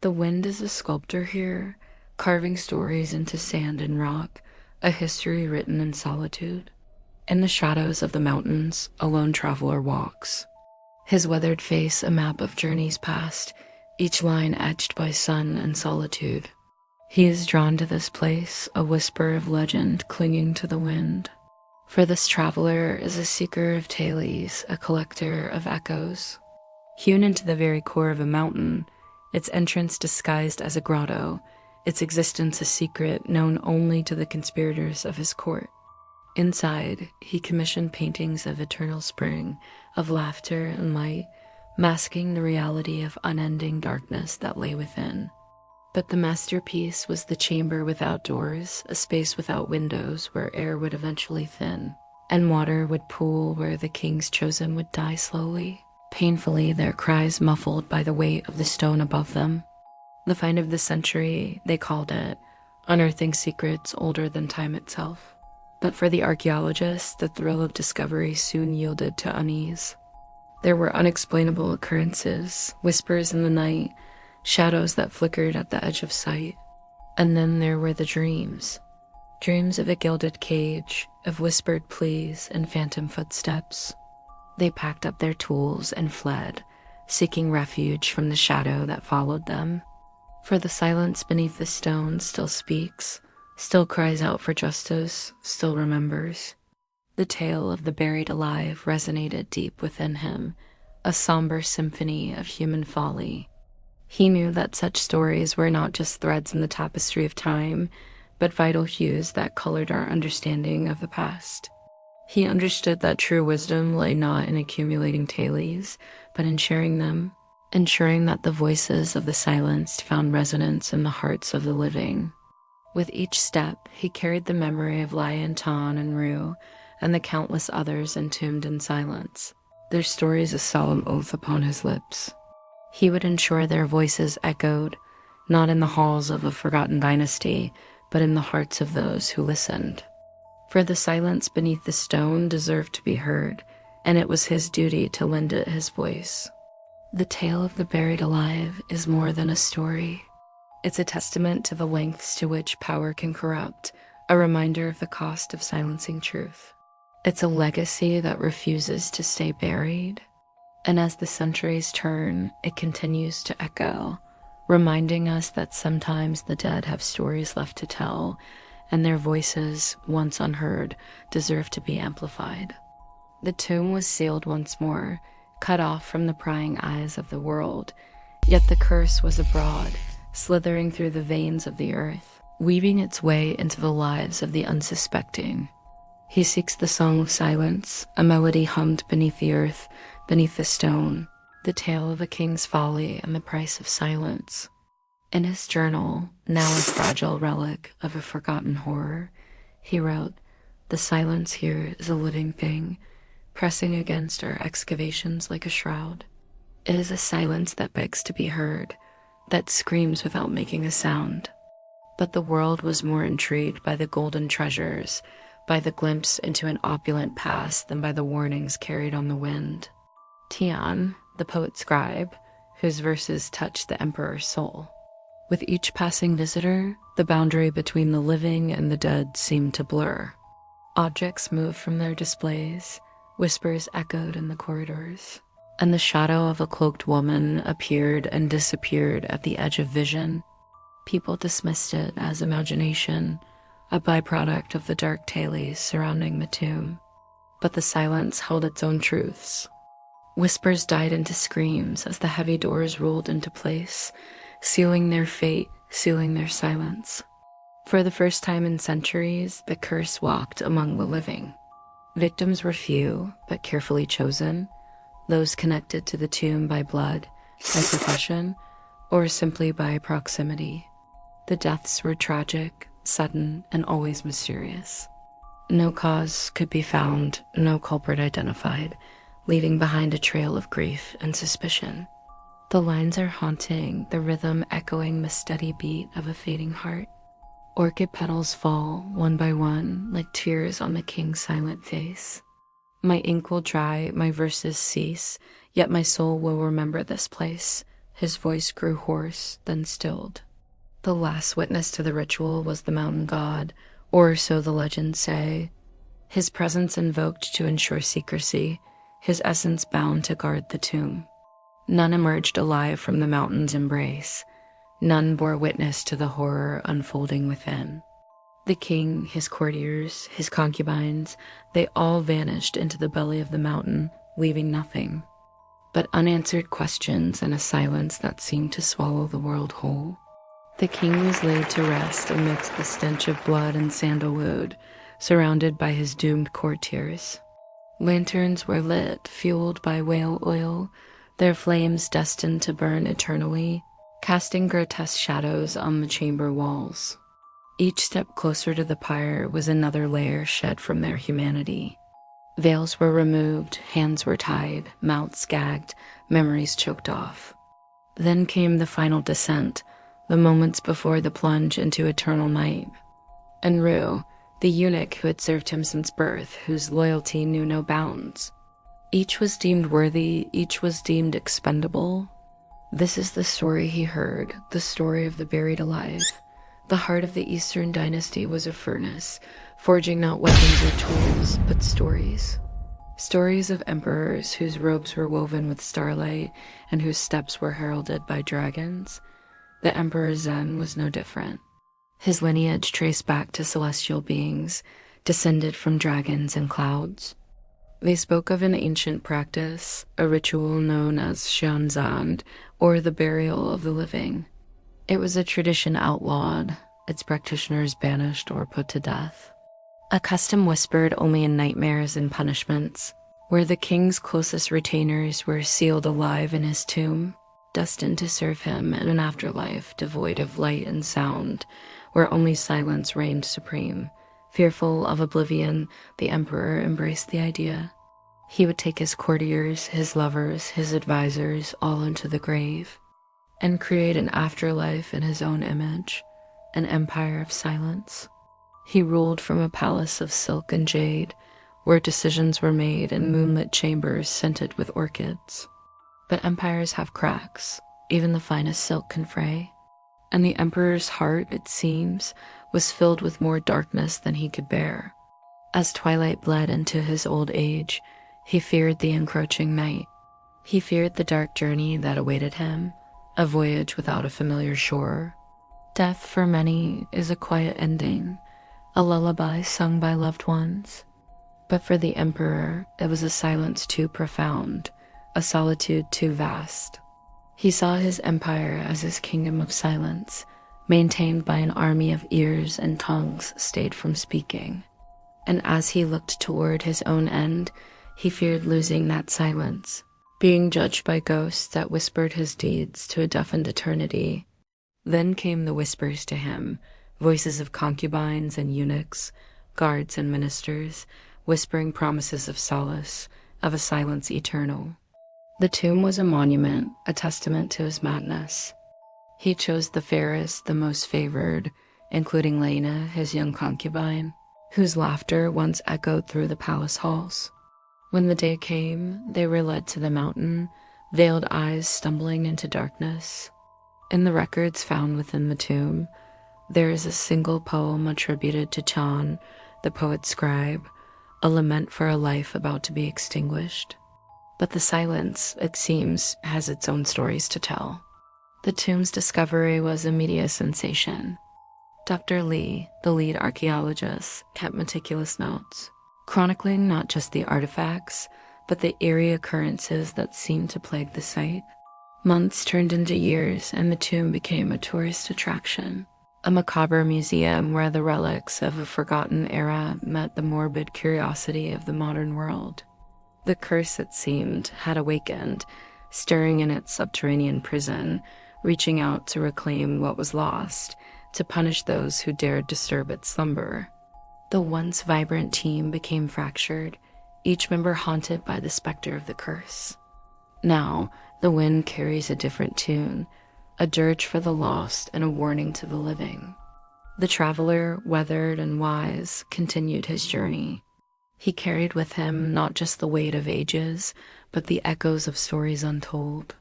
The wind is a sculptor here, carving stories into sand and rock, a history written in solitude. In the shadows of the mountains, a lone traveler walks, his weathered face a map of journeys past, each line etched by sun and solitude. He is drawn to this place, a whisper of legend clinging to the wind. For this traveler is a seeker of tales, a collector of echoes. Hewn into the very core of a mountain, its entrance disguised as a grotto, its existence a secret known only to the conspirators of his court. Inside, he commissioned paintings of eternal spring, of laughter and light, masking the reality of unending darkness that lay within. But the masterpiece was the chamber without doors, a space without windows where air would eventually thin, and water would pool where the kings chosen would die slowly, painfully, their cries muffled by the weight of the stone above them. The find of the century, they called it, unearthing secrets older than time itself. But for the archaeologists, the thrill of discovery soon yielded to unease. There were unexplainable occurrences, whispers in the night, shadows that flickered at the edge of sight. And then there were the dreams. Dreams of a gilded cage, of whispered pleas and phantom footsteps. They packed up their tools and fled, seeking refuge from the shadow that followed them. For the silence beneath the stone still speaks, still cries out for justice, still remembers. The tale of the buried alive resonated deep within him, a somber symphony of human folly. He knew that such stories were not just threads in the tapestry of time, but vital hues that colored our understanding of the past. He understood that true wisdom lay not in accumulating tales, but in sharing them, ensuring that the voices of the silenced found resonance in the hearts of the living. With each step, he carried the memory of Lion, Tan, and Rue, and the countless others entombed in silence, their stories a solemn oath upon his lips. He would ensure their voices echoed, not in the halls of a forgotten dynasty, but in the hearts of those who listened. For the silence beneath the stone deserved to be heard, and it was his duty to lend it his voice. The tale of the buried alive is more than a story. It's a testament to the lengths to which power can corrupt, a reminder of the cost of silencing truth. It's a legacy that refuses to stay buried. And as the centuries turn, it continues to echo, reminding us that sometimes the dead have stories left to tell, and their voices, once unheard, deserve to be amplified. The tomb was sealed once more, cut off from the prying eyes of the world, yet the curse was abroad, slithering through the veins of the earth, weaving its way into the lives of the unsuspecting. He seeks the song of silence, a melody hummed beneath the earth, beneath the stone, the tale of a king's folly and the price of silence. In his journal, now a fragile relic of a forgotten horror, he wrote, "The silence here is a living thing, pressing against our excavations like a shroud. It is a silence that begs to be heard, that screams without making a sound." But the world was more intrigued by the golden treasures, by the glimpse into an opulent past than by the warnings carried on the wind. Tian, the poet-scribe, whose verses touched the emperor's soul. With each passing visitor, the boundary between the living and the dead seemed to blur. Objects moved from their displays, whispers echoed in the corridors, and the shadow of a cloaked woman appeared and disappeared at the edge of vision. People dismissed it as imagination, a byproduct of the dark tales surrounding the tomb. But the silence held its own truths. Whispers died into screams as the heavy doors rolled into place, sealing their fate, sealing their silence. For the first time in centuries, the curse walked among the living. Victims were few, but carefully chosen, those connected to the tomb by blood, by profession, or simply by proximity. The deaths were tragic, sudden, and always mysterious. No cause could be found, no culprit identified, leaving behind a trail of grief and suspicion. The lines are haunting, the rhythm echoing the steady beat of a fading heart. Orchid petals fall, one by one, like tears on the king's silent face. My ink will dry, my verses cease, yet my soul will remember this place, His voice grew hoarse, then stilled. The last witness to the ritual was the mountain god, or so the legends say. His presence invoked to ensure secrecy, his essence bound to guard the tomb. None emerged alive from the mountain's embrace. None bore witness to the horror unfolding within. The king, his courtiers, his concubines, they all vanished into the belly of the mountain, leaving nothing but unanswered questions and a silence that seemed to swallow the world whole. The king was laid to rest amidst the stench of blood and sandalwood, surrounded by his doomed courtiers. Lanterns were lit, fueled by whale oil, their flames destined to burn eternally, casting grotesque shadows on the chamber walls. Each step closer to the pyre was another layer shed from their humanity. Veils were removed, hands were tied, mouths gagged, memories choked off. Then came the final descent, the moments before the plunge into eternal night. And Ru, the eunuch who had served him since birth, whose loyalty knew no bounds. Each was deemed worthy, each was deemed expendable. This is the story he heard, the story of the buried alive. The heart of the Eastern dynasty was a furnace, forging not weapons or tools, but stories. Stories of emperors whose robes were woven with starlight and whose steps were heralded by dragons. The Emperor Zen was no different. His lineage traced back to celestial beings, descended from dragons and clouds. They spoke of an ancient practice, a ritual known as Xianzan, or the burial of the living. It was a tradition outlawed, its practitioners banished or put to death. A custom whispered only in nightmares and punishments, where the king's closest retainers were sealed alive in his tomb, destined to serve him in an afterlife devoid of light and sound, where only silence reigned supreme. Fearful of oblivion, the emperor embraced the idea. He would take his courtiers, his lovers, his advisors all into the grave, and create an afterlife in his own image, an empire of silence. He ruled from a palace of silk and jade, where decisions were made in moonlit chambers scented with orchids. But empires have cracks, even the finest silk can fray, and the emperor's heart, it seems, was filled with more darkness than he could bear. As twilight bled into his old age, he feared the encroaching night. He feared the dark journey that awaited him, a voyage without a familiar shore. Death, for many, is a quiet ending, a lullaby sung by loved ones. But for the emperor, it was a silence too profound, a solitude too vast. He saw his empire as his kingdom of silence, maintained by an army of ears and tongues stayed from speaking. And as he looked toward his own end, he feared losing that silence, being judged by ghosts that whispered his deeds to a deafened eternity. Then came the whispers to him, voices of concubines and eunuchs, guards and ministers, whispering promises of solace, of a silence eternal. The tomb was a monument, a testament to his madness. He chose the fairest, the most favored, including Lena, his young concubine, whose laughter once echoed through the palace halls. When the day came, they were led to the mountain, veiled eyes stumbling into darkness. In the records found within the tomb, there is a single poem attributed to Chan, the poet-scribe, a lament for a life about to be extinguished. But the silence, it seems, has its own stories to tell. The tomb's discovery was a media sensation. Dr. Lee, the lead archaeologist, kept meticulous notes, chronicling not just the artifacts, but the eerie occurrences that seemed to plague the site. Months turned into years, and the tomb became a tourist attraction, a macabre museum where the relics of a forgotten era met the morbid curiosity of the modern world. The curse, it seemed, had awakened, stirring in its subterranean prison, reaching out to reclaim what was lost, to punish those who dared disturb its slumber. The once vibrant team became fractured, each member haunted by the specter of the curse. Now, the wind carries a different tune, a dirge for the lost and a warning to the living. The traveler, weathered and wise, continued his journey. He carried with him not just the weight of ages, but the echoes of stories untold.